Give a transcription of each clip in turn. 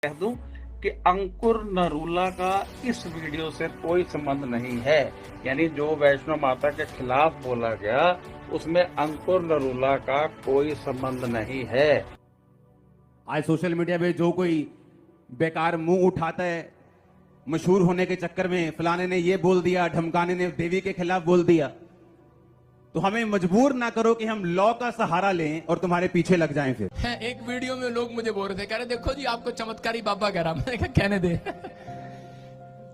कह दूं कि अंकुर नरूला का इस वीडियो से कोई संबंध नहीं है। यानी जो वैष्णो माता के खिलाफ बोला गया उसमें अंकुर नरूला का कोई संबंध नहीं है। आज सोशल मीडिया पे जो कोई बेकार मुंह उठाता है, मशहूर होने के चक्कर में फलाने ने ये बोल दिया, ढमकाने ने देवी के खिलाफ बोल दिया, तो हमें मजबूर ना करो कि हम लॉ का सहारा लें और तुम्हारे पीछे लग जाएं। फिर है एक वीडियो में लोग मुझे बोल रहे थे, कह रहे देखो जी आपको चमत्कारी बाबा कह रहा। मैंने कहा कहने दे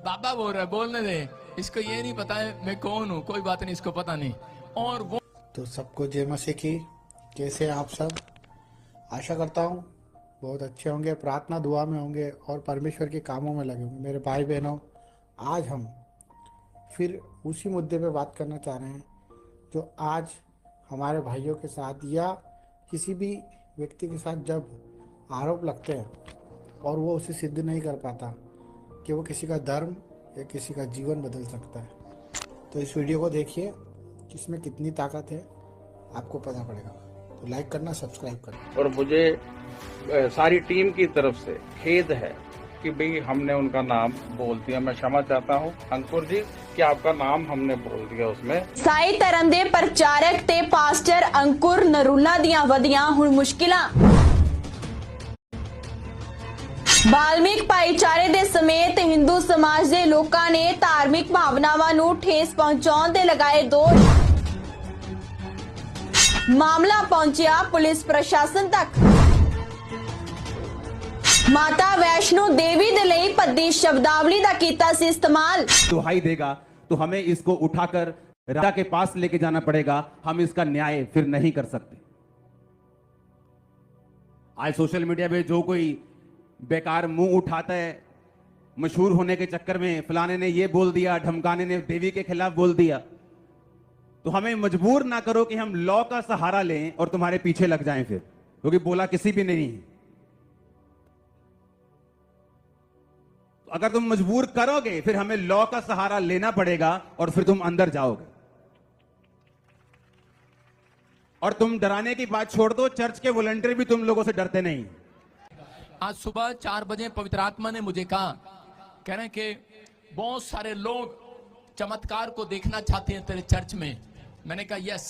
बाबा बोल रहा है, बोलने दे, इसको ये नहीं पता है मैं कौन हूँ, कोई बात नहीं, इसको पता नहीं। और वो तो सबको जय मसीह की। कैसे आप सब? आशा करता हूँ बहुत अच्छे होंगे, प्रार्थना दुआ में होंगे और परमेश्वर के कामों में लगे होंगे। मेरे भाई बहनों, आज हम फिर उसी मुद्दे पे बात करना चाह रहे हैं जो आज हमारे भाइयों के साथ या किसी भी व्यक्ति के साथ जब आरोप लगते हैं और वो उसे सिद्ध नहीं कर पाता कि वो किसी का धर्म या किसी का जीवन बदल सकता है। तो इस वीडियो को देखिए कि इसमें कितनी ताकत है, आपको पता पड़ेगा। तो लाइक करना, सब्सक्राइब करना। और मुझे सारी टीम की तरफ से खेद है कि भाई हमने उनका नाम बोल दिया। मैं क्षमा चाहता हूं अंकुर जी कि आपका नाम हमने बोल दिया उसमें। ईसाई धर्म ਦੇ ਪ੍ਰਚਾਰਕ ਤੇ ਪਾਸਟਰ ਅੰਕੁਰ ਨਰੂਲਾ ਦੀਆਂ ਵਧੀਆਂ ਹੁਣ ਮੁਸ਼ਕਿਲਾਂ। ਬਾਲਮਿਕ ਭਾਈਚਾਰੇ ਦੇ ਸਮੇਤ ਹਿੰਦੂ ਸਮਾਜ ਦੇ ਲੋਕਾਂ ਨੇ ਧਾਰਮਿਕ ਭਾਵਨਾਵਾਂ ਨੂੰ ਠੇਸ ਪਹੁੰਚਾਉਣ ਦੇ ਲਗਾਏ ਦੋਸ਼। ਮਾਮਲਾ ਪਹੁੰਚਿਆ ਪੁਲਿਸ ਪ੍ਰਸ਼ਾਸਨ ਤੱਕ। माता वैष्णो देवी दे लई भद्दी शब्दावली दा कीता सी इस्तेमाल। दुहाई देगा तो हमें इसको उठाकर राजा के पास लेके जाना पड़ेगा। हम इसका न्याय फिर नहीं कर सकते। आज सोशल मीडिया पे जो कोई बेकार मुंह उठाता है, मशहूर होने के चक्कर में फलाने ने ये बोल दिया, ढमकाने ने देवी के खिलाफ बोल दिया, तो हमें मजबूर ना करो कि हम लॉ का सहारा लें और तुम्हारे पीछे लग जाएं फिर, क्योंकि बोला किसी भी नहीं है। अगर तुम मजबूर करोगे फिर हमें लॉ का सहारा लेना पड़ेगा और फिर तुम अंदर जाओगे। और तुम डराने की बात छोड़ दो, चर्च के वॉलंटियर भी तुम लोगों से डरते नहीं। आज सुबह 4 बजे पवित्र आत्मा ने मुझे कहा, कह रहे हैं कि बहुत सारे लोग चमत्कार को देखना चाहते हैं तेरे चर्च में। मैंने कहा यस।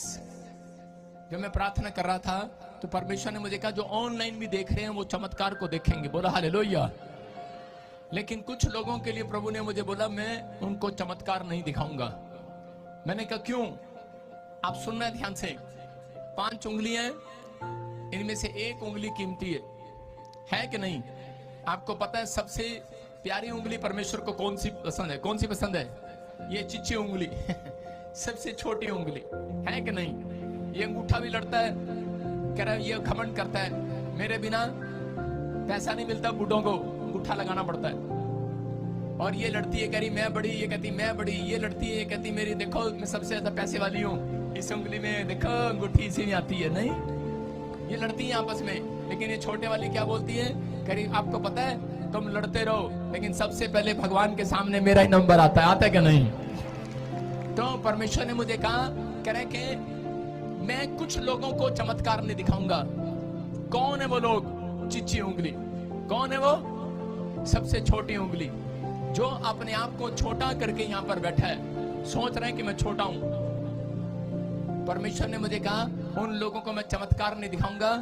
जब मैं प्रार्थना कर रहा था तो परमेश्वर ने मुझे कहा जो ऑनलाइन भी देख रहे हैं वो चमत्कार को देखेंगे। बोला हालेलुया। लेकिन कुछ लोगों के लिए प्रभु ने मुझे बोला मैं उनको चमत्कार नहीं दिखाऊंगा। मैंने कहा क्यों? आप सुनना ध्यान से। 5 उंगलियां, इनमें से एक उंगली कीमती है कि नहीं? आपको पता है सबसे प्यारी उंगली परमेश्वर को कौन सी पसंद है? कौन सी पसंद है? ये चिच्ची उंगली सबसे छोटी उंगली है कि नहीं? ये अंगूठा भी लड़ता है, कह रहा है ये घमंड करता है मेरे बिना पैसा नहीं मिलता, बूढ़ों को अंगूठा लगाना पड़ता है। और ये लड़ती है, कह रही मैं बड़ी, ये कहती मैं बड़ी, ये लड़ती है, ये कहती मेरी देखो मैं सबसे ज्यादा पैसे वाली हूँ, इस उंगली में देखो अंगूठी इसी में आती है। नहीं, ये लड़ती है आपस में। लेकिन ये छोटे वाली क्या बोलती है? कह रही आपको पता है तुम लड़ते रहो, लेकिन सबसे पहले भगवान के सामने मेरा ही नंबर आता है। आता है क्या नहीं? तो परमेश्वर ने मुझे कहा, कह रहे कि मैं कुछ लोगों को चमत्कार नहीं दिखाऊंगा। कौन है वो लोग? चिच्ची उंगली। कौन है वो? सबसे छोटी उंगली, जो अपने आप को छोटा करके यहां पर बैठा है, सोच रहे हैं कि मैं छोटा हूं। परमेश्वर ने मुझे कहा उन लोगों को मैं चमत्कार नहीं दिखाऊंगा,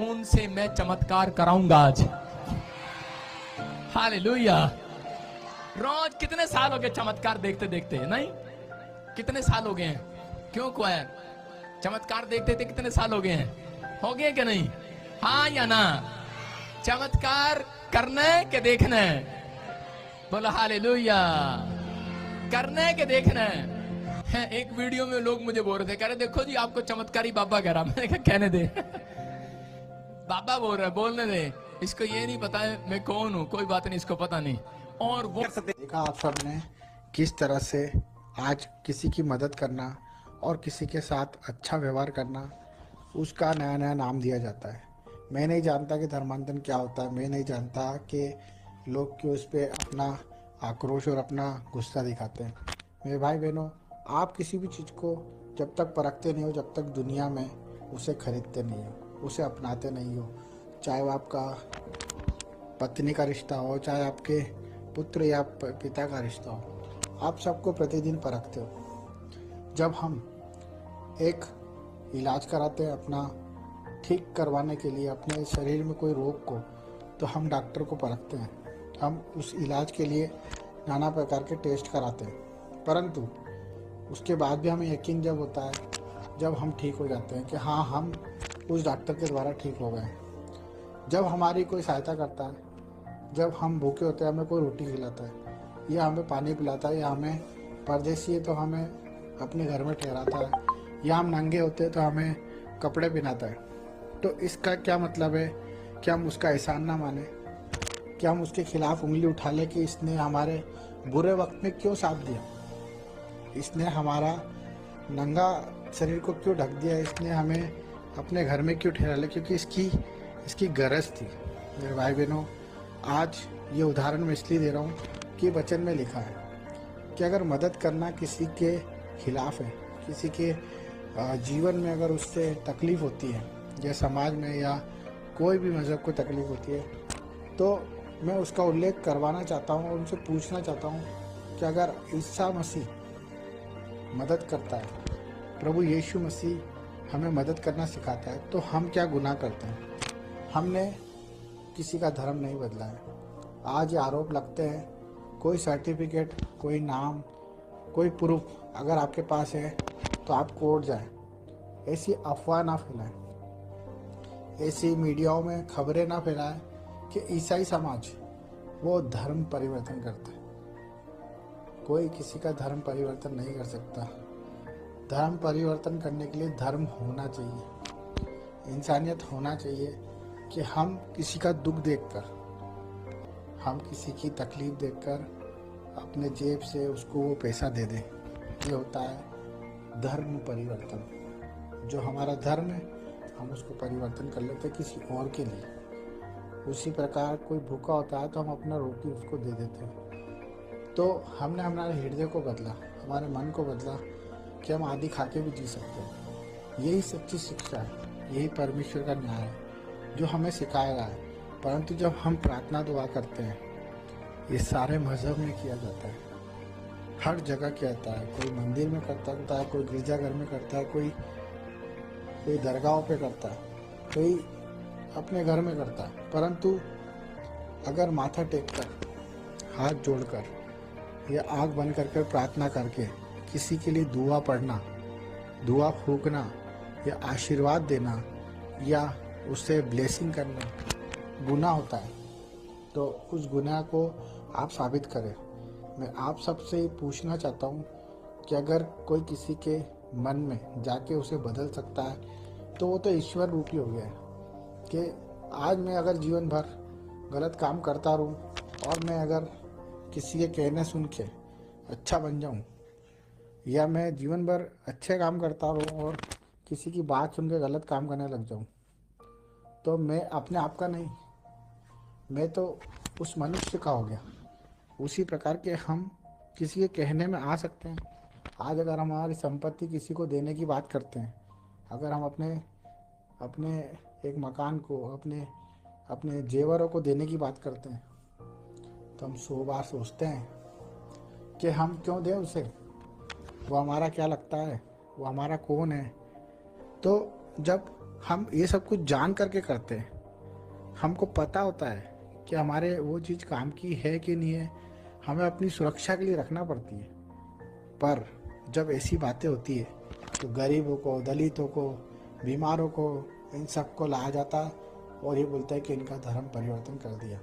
उनसे मैं चमत्कार कराऊंगा आज। हालेलुया। रोज कितने साल हो गए चमत्कार देखते देखते? नहीं, कितने साल हो गए हैं? क्यों क्वायर चमत्कार देखते थे? कितने साल हो गए हैं? हो गए कि नहीं? हाँ या ना? चमत्कार करना है कि देखना है? बोला हालेलुया। करना है कि देखना है? एक वीडियो में लोग मुझे बोल रहे थे, कह रहे देखो जी आपको चमत्कारी बाबा कह रहा। मैंने कहा कहने दे बाबा बोल रहा है, बोलने दे, इसको ये नहीं पता है मैं कौन हूँ, कोई बात नहीं, इसको पता नहीं। और वो देखा आप सबने किस तरह से आज किसी की मदद करना और किसी के साथ अच्छा व्यवहार करना, उसका नया नया नाम दिया जाता है। मैं नहीं जानता कि धर्मांतरण क्या होता है, मैं नहीं जानता कि लोग क्यों इस पर अपना आक्रोश और अपना गुस्सा दिखाते हैं। मेरे भाई बहनों, आप किसी भी चीज़ को जब तक परखते नहीं हो, जब तक दुनिया में उसे खरीदते नहीं हो, उसे अपनाते नहीं हो, चाहे वो आपका पत्नी का रिश्ता हो, चाहे आपके पुत्र या पिता का रिश्ता हो, आप सबको प्रतिदिन परखते हो। जब हम एक इलाज कराते हैं अपना ठीक करवाने के लिए, अपने शरीर में कोई रोग को, तो हम डॉक्टर को परखते हैं। हम उस इलाज के लिए नाना प्रकार के टेस्ट कराते हैं, परंतु उसके बाद भी हमें यकीन जब होता है, जब हम ठीक हो जाते हैं कि हाँ, हम उस डॉक्टर के द्वारा ठीक हो गए। जब हमारी कोई सहायता करता है, जब हम भूखे होते हैं हमें कोई रोटी खिलाता है, या हमें पानी पिलाता है, या हमें परदेसी है तो हमें अपने घर में ठहराता है, या हम नंगे होते हैं तो हमें कपड़े पहनाता है, तो इसका क्या मतलब है कि हम उसका एहसान ना माने, कि हम उसके खिलाफ उंगली उठा ले कि इसने हमारे बुरे वक्त में क्यों साथ दिया, इसने हमारा नंगा शरीर को क्यों ढक दिया, इसने हमें अपने घर में क्यों ठहरा लिया, क्योंकि इसकी गरज थी। मेरे भाई बहनों, आज ये उदाहरण मैं इसलिए दे रहा हूँ कि वचन में लिखा है कि अगर मदद करना किसी के खिलाफ है, किसी के जीवन में अगर उससे तकलीफ होती है, या समाज में या कोई भी मज़हब को तकलीफ होती है, तो मैं उसका उल्लेख करवाना चाहता हूँ और उनसे पूछना चाहता हूँ कि अगर ईसा मसीह मदद करता है, प्रभु यीशु मसीह हमें मदद करना सिखाता है, तो हम क्या गुनाह करते हैं? हमने किसी का धर्म नहीं बदला है। आज ये आरोप लगते हैं, कोई सर्टिफिकेट, कोई नाम, कोई प्रूफ अगर आपके पास है तो आप कोर्ट जाएं। ऐसी अफवाह ना फैलाएं, ऐसी मीडियाओं में खबरें ना फैलाएं कि ईसाई समाज वो धर्म परिवर्तन करता है। कोई किसी का धर्म परिवर्तन नहीं कर सकता। धर्म परिवर्तन करने के लिए धर्म होना चाहिए, इंसानियत होना चाहिए कि हम किसी का दुख देखकर, हम किसी की तकलीफ देखकर अपने जेब से उसको वो पैसा दे दें। ये होता है धर्म परिवर्तन। जो हमारा धर्म है हम उसको परिवर्तन कर लेते हैं किसी और के लिए। उसी प्रकार कोई भूखा होता है तो हम अपना रोटी उसको दे देते हैं। तो हमने हमारे हृदय को बदला, हमारे मन को बदला कि हम आदि खा के भी जी सकते हैं। यही सच्ची शिक्षा है, यही परमेश्वर का न्याय है जो हमें सिखाया गया है। परंतु जब हम प्रार्थना दुआ करते हैं, ये सारे मज़हब में किया जाता है, हर जगह किया जाता है। कोई मंदिर में करता है, कोई गिरजाघर में करता है, कोई दरगाहों पे करता है, कोई अपने घर में करता है। परंतु अगर माथा टेक कर, हाथ जोड़कर या आँख बंद कर प्रार्थना करके किसी के लिए दुआ पढ़ना, दुआ फूकना या आशीर्वाद देना या उससे ब्लेसिंग करना गुनाह होता है, तो उस गुनाह को आप साबित करें। मैं आप सबसे पूछना चाहता हूँ कि अगर कोई किसी के मन में जाके उसे बदल सकता है तो वो तो ईश्वर रूपी हो गया है। कि आज मैं अगर जीवन भर गलत काम करता रहूं और मैं अगर किसी के कहने सुन के अच्छा बन जाऊं, या मैं जीवन भर अच्छे काम करता रहूं और किसी की बात सुन के गलत काम करने लग जाऊं, तो मैं अपने आप का नहीं, मैं तो उस मनुष्य का हो गया। उसी प्रकार के हम किसी के कहने में आ सकते हैं। आज अगर हम हमारी संपत्ति किसी को देने की बात करते हैं, अगर हम अपने एक मकान को, अपने जेवरों को देने की बात करते हैं, तो हम 100 बार सोचते हैं कि हम क्यों दें उसे, वो हमारा क्या लगता है, वो हमारा कौन है। तो जब हम ये सब कुछ जान करके करते हैं, हमको पता होता है कि हमारे वो चीज़ काम की है कि नहीं है, हमें अपनी सुरक्षा के लिए रखना पड़ती है। पर जब ऐसी बातें होती है तो गरीबों को, दलितों को, बीमारों को, इन सबको लाया जाता है और ये बोलता है कि इनका धर्म परिवर्तन कर दिया।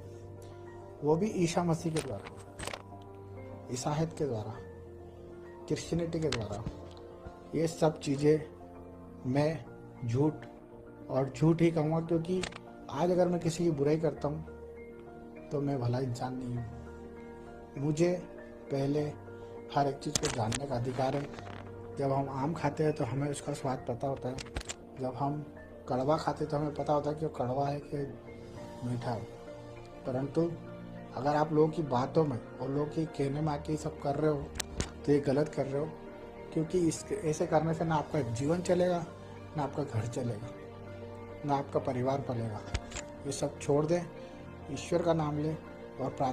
वो भी ईसा मसीह के द्वारा, ईसाहियत के द्वारा, क्रिश्चियनिटी के द्वारा। ये सब चीज़ें मैं झूठ और झूठ ही कहूँगा, क्योंकि आज अगर मैं किसी की बुराई करता हूँ तो मैं भला इंसान नहीं हूँ। मुझे पहले हर एक चीज़ को जानने का अधिकार है। जब हम आम खाते हैं तो हमें उसका स्वाद पता होता है, जब हम कड़वा खाते तो हमें पता होता है कि वो कड़वा है कि मीठा है। परंतु अगर आप लोगों की बातों में और लोगों के कहने में आके सब कर रहे हो तो ये गलत कर रहे हो, क्योंकि ऐसे करने से ना आपका जीवन चलेगा, ना आपका घर चलेगा, ना आपका परिवार पलेगा। ये सब छोड़ दें, ईश्वर का नाम लें और प्रार्थना